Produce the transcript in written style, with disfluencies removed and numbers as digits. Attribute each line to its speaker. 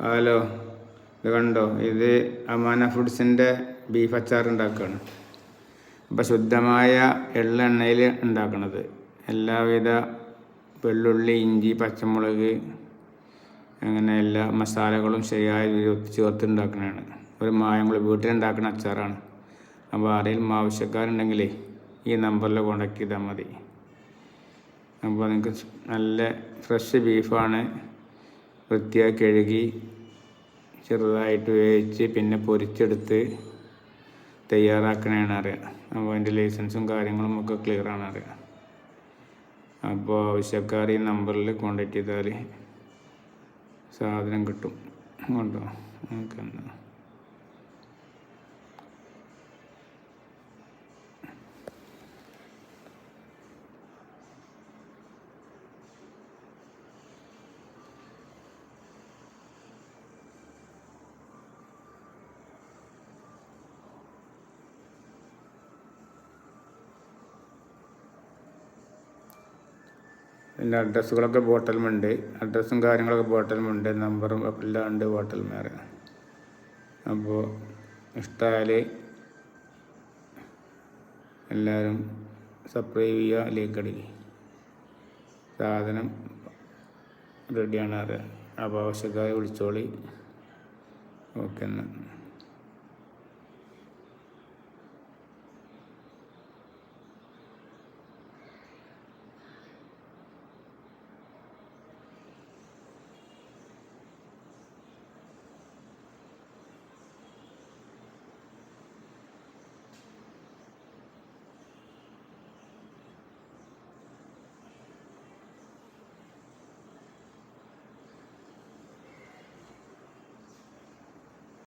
Speaker 1: Hello, ഇത് കണ്ടോ? ഇത് അമാന ഫുഡ്സിൻ്റെ ബീഫ് അച്ചാർ ഉണ്ടാക്കുകയാണ്. അപ്പോൾ ശുദ്ധമായ എള്ളെണ്ണയിൽ ഉണ്ടാക്കണത്. എല്ലാവിധ വെള്ളുള്ളി, ഇഞ്ചി, പച്ചമുളക്, അങ്ങനെ എല്ലാ മസാലകളും ശരിയായ ചേർത്ത് ഉണ്ടാക്കുന്നതാണ്. ഒരു മായങ്ങൾ വീട്ടിലുണ്ടാക്കുന്ന അച്ചാറാണ്. അപ്പോൾ ആരെങ്കിലും ആവശ്യക്കാരുണ്ടെങ്കിൽ ഈ നമ്പറിൽ കോൺടാക്ട് ചെയ്താൽ മതി. അപ്പോൾ നിങ്ങൾക്ക് നല്ല ഫ്രഷ് ബീഫാണ്. വൃത്തിയായി കഴുകി ചെറുതായിട്ട് വേവിച്ച് പിന്നെ പൊരിച്ചെടുത്ത് തയ്യാറാക്കണതാണ് അറിയാം. അപ്പോൾ അതിൻ്റെ ലൈസൻസും കാര്യങ്ങളും ഒക്കെ ക്ലിയറാണ് അറിയാം. അപ്പോൾ ആവശ്യക്കാർ ഈ നമ്പറിൽ കോൺടാക്ട് ചെയ്താൽ സാധനം കിട്ടും. കൊണ്ടോ നമുക്കെന്താ പിന്നെ അഡ്രസ്സുകളൊക്കെ ബോട്ടലുമുണ്ട്. അഡ്രസ്സും കാര്യങ്ങളൊക്കെ ബോട്ടലുമുണ്ട്. നമ്പറും എല്ലാം ഉണ്ട് ബോട്ടൽമേറെ. അപ്പോൾ ഇഷ്ടമായാൽ എല്ലാവരും സബ്സ്ക്രൈബ് ചെയ്യുക, ലൈക്ക് അടിക്കുക. സാധനം റെഡിയാണ് അറിയാം. അപ്പോൾ ആവശ്യക്കാരെ വിളിച്ചോളി. ഓക്കെ എന്നാൽ.